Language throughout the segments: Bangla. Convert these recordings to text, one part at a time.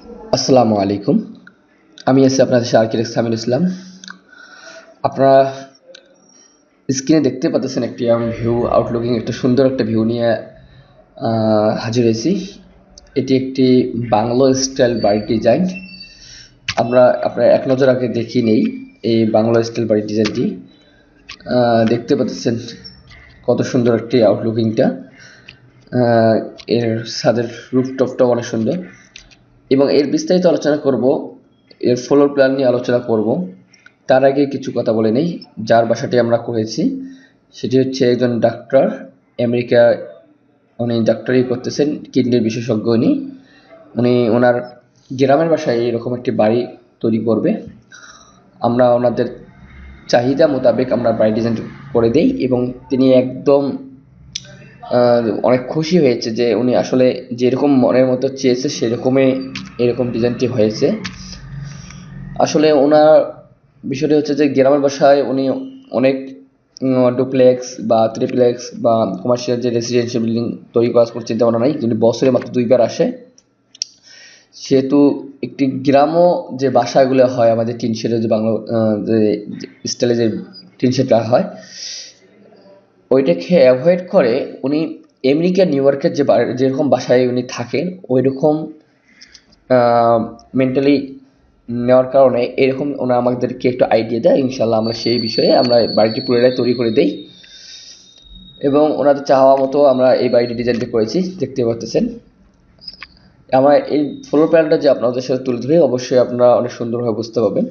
আসসালামু আলাইকুম। আমি আছি আপনাদের সাথে আর্কিটেক্ট সামিল ইসলাম। আপনারা স্ক্রিনে দেখতে পাচ্ছেন একটি ভিউ আউটলুকিং একটা সুন্দর একটা ভিউ নিয়ে হাজির হয়েছি। এটি একটি বাংলো স্টাইল বাড়ির ডিজাইন। আপনারা এক নজর আগে দেখি নেই এই বাংলো স্টাইল বাড়ির ডিজাইনটি। দেখতে পাচ্ছেন কত সুন্দর একটি আউটলুকিংটা। এর ছাদের রুফটপটা অনেক সুন্দর এবং এর বিস্তারিত আলোচনা করব, এর ফ্লোর প্ল্যান নিয়ে আলোচনা করব। তার আগে কিছু কথা বলে নেই। যার বাসাটি আমরা করেছি সেটি হচ্ছে একজন ডাক্তার, আমেরিকা উনি ডাক্তারি করতেছেন, কিডনির বিশেষজ্ঞ উনি ওনার গ্রামের বাসায় এরকম একটি বাড়ি তৈরি করবে। আমরা ওনাদের চাহিদা মোতাবেক আমরা বাড়ি ডিজাইন করে দেই এবং তিনি একদম অনেক খুশি হয়েছে যে উনি আসলে যেরকম মনের মতো চেয়েছে সেরকমই এরকম ডিজাইনটি হয়েছে। আসলে ওনার বিষয়টি হচ্ছে যে গ্রামের বাসায় উনি অনেক ডুপ্লেক্স বা ট্রিপ্লেক্স বা কমার্শিয়াল যে রেসিডেন্সিয়াল বিল্ডিং তৈরি করার কোনো চিন্তা ভাবনা নাই। যিনি বছরে মাত্র 2 বার আসে, সেহেতু একটি গ্রামও যে বাসাগুলো হয় আমাদের টিন শেডের যে বাংলা যে স্টাইলে যে টিন শেড হয় ওইটাকে অ্যাভয়েড করে উনি আমেরিকা নিউ ইয়র্কের যেরকম বাসায় উনি থাকেন ওই রকম মেন্টালি নেওয়ার কারণে এরকম ওনারা আমাদেরকে একটু আইডিয়া দেয়। ইনশাল্লাহ আমরা সেই বিষয়ে আমরা বাড়িটি পুরোটাই তৈরি করে দেই এবং ওনাদের চাওয়া মতো আমরা এই বাড়িটি ডিজাইনটি করেছি, দেখতে পাচ্ছেন। আমার এই ফ্লোর প্ল্যানটা যে আপনাদের সাথে তুলে ধরে অবশ্যই আপনারা অনেক সুন্দরভাবে বুঝতে পারবেন।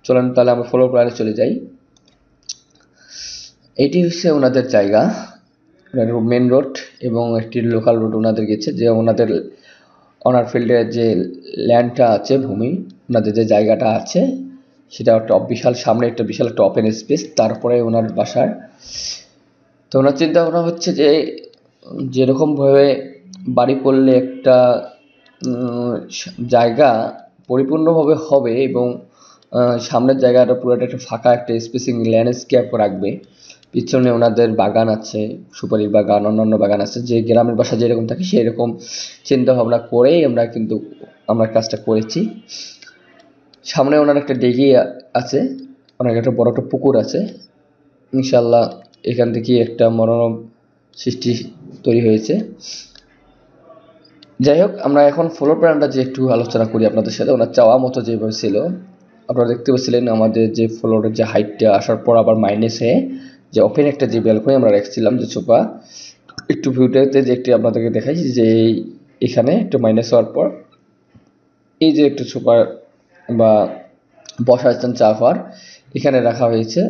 চলেন তাহলে আমরা ফ্লোর প্ল্যানে চলে যাই। এটি হচ্ছে ওনাদের জায়গা, মেন রোড এবং একটি লোকাল রোড ওনাদের গেছে, যে ওনাদের অনার ফিল্ডের যে ল্যান্ডটা আছে, ভূমি ওনাদের যে জায়গাটা আছে সেটা একটা বিশাল, সামনে একটা বিশাল একটা ওপেন স্পেস, তারপরে ওনার বাসার। তো ওনার চিন্তা ভাবনা হচ্ছে যে যেরকমভাবে বাড়ি করলে একটা জায়গা পরিপূর্ণভাবে হবে এবং সামনের জায়গাটা পুরোটা একটা ফাঁকা একটা স্পেসিং ল্যান্ডস্কেপ রাখবে। পিছনে ওনাদের বাগান আছে, সুপারির বাগান, অন্যান্য বাগান আছে, যে গ্রামের বাসা যেরকম থাকে সেরকম চিন্তা ভাবনা করেই আমরা কাজটা করেছি। সামনে ওনার একটা দিঘি আছে, ওনার একটা বড় একটা পুকুর আছে। ইনশাল্লাহ এখান থেকে একটা মনোরম সৃষ্টি তৈরি হয়েছে। যাই হোক, আমরা এখন ফ্লোর প্ল্যানটা যে একটু আলোচনা করি আপনাদের সাথে। ওনার চাওয়া মতো যেভাবে ছিল আপনারা দেখতে পাচ্ছিলেন, আমাদের যে ফ্লোরের যে হাইটটা আসার পর আবার মাইনাসে যে ওপেন একটা যে ব্যালকনি আমরা রেখেছিলাম, যে ছোপা একটু ভিউটাতে যে একটি আপনাদেরকে দেখাইছি, যে এখানে একটু মাইনাস হওয়ার পর এই যে একটু ছোপা বা বসার স্থান চা খাওয়ার এখানে রাখা হয়েছে।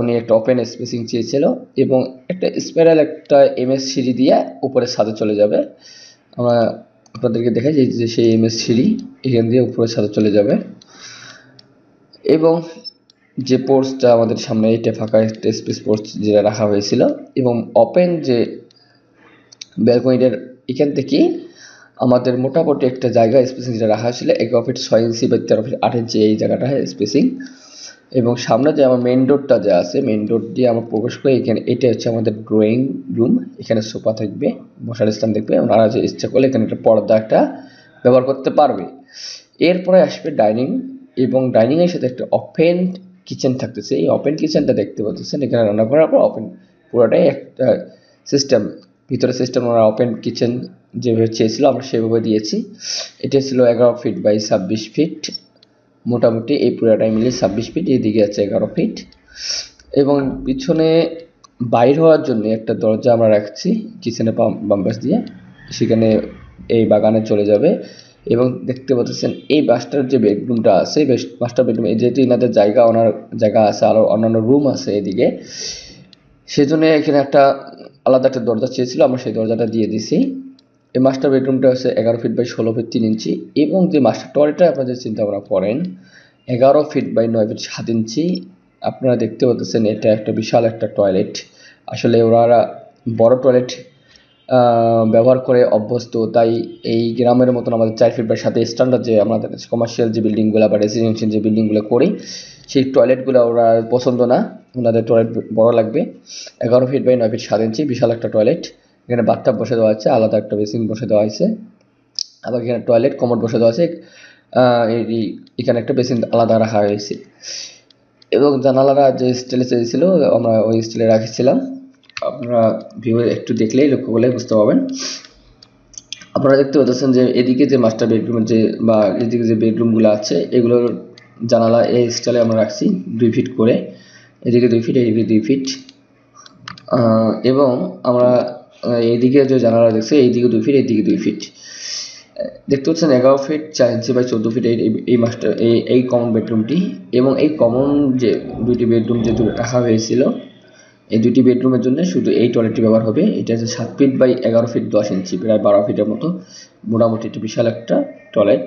উনি একটা ওপেন স্পেসিং চেয়েছিল এবং একটা স্পাইরাল একটা এমএস সিঁড়ি দিয়ে উপরে ছাদে চলে যাবে। আমরা আপনাদেরকে দেখাই যে সেই এমএস সিঁড়ি এখান দিয়ে উপরে ছাদে চলে যাবে এবং যে পোর্চটা আমাদের সামনে এটা ফাঁকা একটা স্পেস পোর্চ যেটা রাখা হয়েছিল এবং ওপেন যে ব্যালকনিটার এখান থেকে আমাদের মোটামুটি একটা জায়গা স্পেসিং যেটা রাখা হয়েছিল 11 ফিট 6 ইঞ্চি বা 13 ফিট 8 ইঞ্চি এই জায়গাটা স্পেসিং। এবং সামনে যে আমার মেন ডোরটা যে আছে, মেন ডোর দিয়ে আমরা প্রবেশ করে এখানে এটা হচ্ছে আমাদের ড্রয়িং রুম। এখানে সোফা থাকবে, বসার স্থান দেখবে, ওনারা যে ইচ্ছা করলে এখানে একটা পর্দা একটা ব্যবহার করতে পারবে। এরপরে আসবে ডাইনিং এবং ডাইনিংয়ের সাথে একটা ওপেন কিচেন থাকতেছে। এই ওপেন কিচেনটা দেখতে পাচ্ছেন, এখানে রান্না করার পর ওপেন পুরোটাই একটা সিস্টেম, ভিতরে সিস্টেম আমরা ওপেন কিচেন যেভাবে চেয়েছিল আমরা সেভাবে দিয়েছি। এটা ছিল 11 ফিট বাই 26 ফিট, মোটামুটি এই পুরোটাই মিলে 26 ফিট, এদিকে আছে 11 ফিট এবং পিছনে বাইর হওয়ার জন্য একটা দরজা আমরা রাখছি কিচেনে বাম পাশ দিয়ে, সেখানে এই বাগানে চলে যাবে। এবং দেখতে পাচ্ছেন এই মাস্টার যে বেডরুমটা আছে, মাস্টার বেডরুম যেহেতু এনাদের জায়গা, ওনার জায়গা আছে, আরও অন্যান্য রুম আছে এদিকে, সেজন্য এখানে একটা আলাদা একটা দরজা চেয়েছিল, আমরা সেই দরজাটা দিয়ে দিছি। এই মাস্টার বেডরুমটা হচ্ছে 11 ফিট বাই 16 ফিট 3 ইঞ্চি এবং যে মাস্টার টয়লেটটা আপনারা চিন্তা ভাবনা করেন 11 ফিট বাই 9 ফিট 7 ইঞ্চি, আপনারা দেখতে পাচ্ছেন এটা একটা বিশাল একটা টয়লেট। আসলে ওরা বড় টয়লেট ব্যবহার করে অভ্যস্ত, তাই এই গ্রামের মতন আমাদের 4 ফিট বাই 7 স্ট্যান্ডার্ড যে আমাদের কমার্শিয়াল যে বিল্ডিংগুলো বা রেসিডেন্সিয়াল যে বিল্ডিংগুলো করি সেই টয়লেটগুলো ওরা পছন্দ না, ওনাদের টয়লেট বড় লাগবে। 11 ফিট বাই 9 ফিট 7 ইঞ্চি বিশাল একটা টয়লেট। এখানে বাথটাব বসে দেওয়া আছে, আলাদা একটা বেসিন বসে দেওয়া হয়েছে। আবার এখানে টয়লেট কমোড বসে দেওয়া আছে। এখানে একটা বেসিন আলাদা রাখা হয়েছে এবং জানালাটা যে স্টাইলে চেয়েছিল আমরা ওই স্টাইলে রাখছিলাম। আপনারা ভিউ একটু দেখলেই লক্ষ্য করলে বুঝতে পারবেন। আপনারা দেখতে পাচ্ছেন যে এদিকে যে মাস্টার বেডরুমের যে বা এদিকে যে বেডরুমগুলো আছে এগুলোর জানালা এই স্টাইলে আমরা রাখছি 2 ফিট করে, এদিকে 2 ফিট, এদিকে 2 ফিট, এবং আমরা এইদিকে যে জানালা দেখছি এইদিকে 2 ফিট, এইদিকে 2 ফিট। দেখতে পাচ্ছেন 11 ফিট 4 ইঞ্চি বাই 14 ফিট এই মাস্টার এই কমন বেডরুমটি। এবং এই কমন যে দুটি বেডরুম যে রাখা হয়েছিল এই দুটি বেডরুমের জন্য শুধু এই টয়লেটটি ব্যবহার হবে। এটা হচ্ছে 7 ফিট বাই 11 ফিট 10 ইঞ্চি, প্রায় 12 ফিটের মতো, মোটামুটি একটি বিশাল একটা টয়লেট।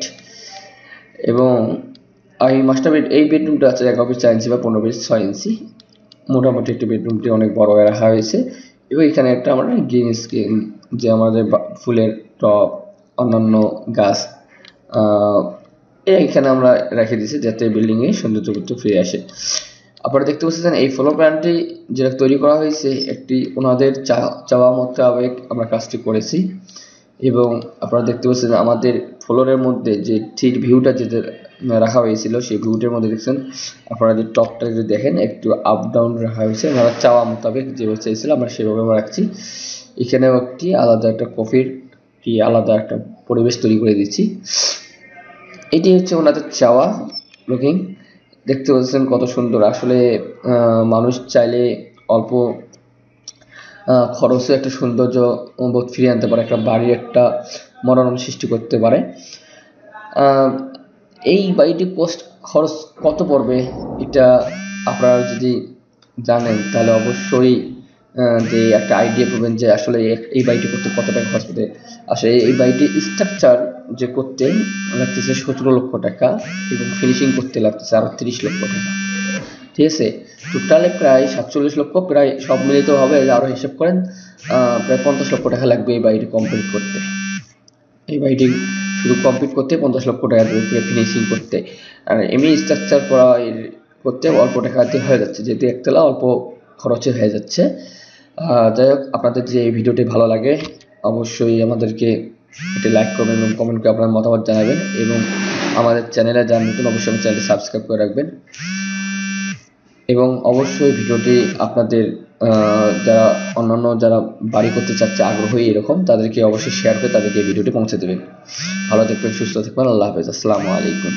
এবং এই মাস্টার এই বেডরুমটা আছে 11 ফিট 4 ইঞ্চি বা 15 ফিট 6 ইঞ্চি, মোটামুটি একটি বেডরুমটি অনেক বড় রাখা হয়েছে। এবং এখানে একটা আমরা গ্রিন স্ক্রিন যে আমাদের ফুলের টব অন্যান্য গাছ এখানে আমরা রেখে দিয়েছি যাতে বিল্ডিংয়ে সৌন্দর্য করতে ফিরে আসে। আপনারা দেখতে পাচ্ছেন এই ফ্লোর প্ল্যানটি যেটা তৈরি করা হয়েছে একটি ওনাদের চাওয়া মোতাবেক আমরা কাজটি করেছি। এবং আপনারা দেখতে পাচ্ছেন আমাদের ফ্লোরের মধ্যে যে ঠিক ভিউটা যেটা রাখা হয়েছিল সেই ভিউটার মধ্যে দেখছেন আপনারা যে টপটা যদি দেখেন একটু আপ ডাউন রাখা হয়েছে, আমরা চাওয়া মোতাবেক যেভাবে চাইছিল আমরা সেভাবে আমরা রাখছি। এখানেও একটি আলাদা একটা কফির আলাদা একটা পরিবেশ তৈরি করে দিচ্ছি। এটি হচ্ছে ওনাদের চাওয়া লুকিং। দেখতে পাচ্ছেন কত সুন্দর। আসলে মানুষ চাইলে অল্প খরচে একটা সৌন্দর্য বোধ ফিরিয়ে আনতে পারে, একটা বাড়ির একটা মনোরম সৃষ্টি করতে পারে। এই বাড়িটি খরচ কত পড়বে এটা আপনারা যদি জানেন তাহলে অবশ্যই যে একটা আইডিয়া পাবেন যে আসলে এই বাড়িটি করতে কত টাকা খরচ করতে। আসলে এই বাড়িটির স্ট্রাকচার যে করতে লাগতেছে 17 লক্ষ টাকা এবং ফিনিশিং করতে লাগতেছে আরও 30 লক্ষ টাকা। ঠিক আছে, টোটালে প্রায় 47 লক্ষ, প্রায় সব মিলিত হবে আরও হিসাব করেন প্রায় 50 লক্ষ টাকা লাগবে এই বাড়িটি কমপ্লিট করতে। এই বাড়িটি শুধু কমপ্লিট করতে 50 লক্ষ টাকা দেবে, ফিনিশিং করতে। আর এমনি স্ট্রাকচার করা করতে অল্প টাকাতে হয়ে যাচ্ছে, যেহেতু একতলা অল্প খরচে হয়ে যাচ্ছে। যাই হোক, আপনাদের যে এই ভিডিওটি ভালো লাগে অবশ্যই আমাদেরকে এটি লাইক করবেন এবং কমেন্ট করে আপনার মতামত জানাবেন। এবং আমাদের চ্যানেলে যারা নতুন অবশ্যই আমার চ্যানেলটি সাবস্ক্রাইব করে রাখবেন। এবং অবশ্যই ভিডিওটি আপনাদের যারা অন্যান্য যারা বাড়ি করতে চাচ্ছে আগ্রহী এরকম তাদেরকে অবশ্যই শেয়ার করে তাদেরকে এই ভিডিওটি পৌঁছে দেবেন। ভালো থাকবেন, সুস্থ থাকবেন, আল্লাহ হাফেজ, আসসালামু আলাইকুম।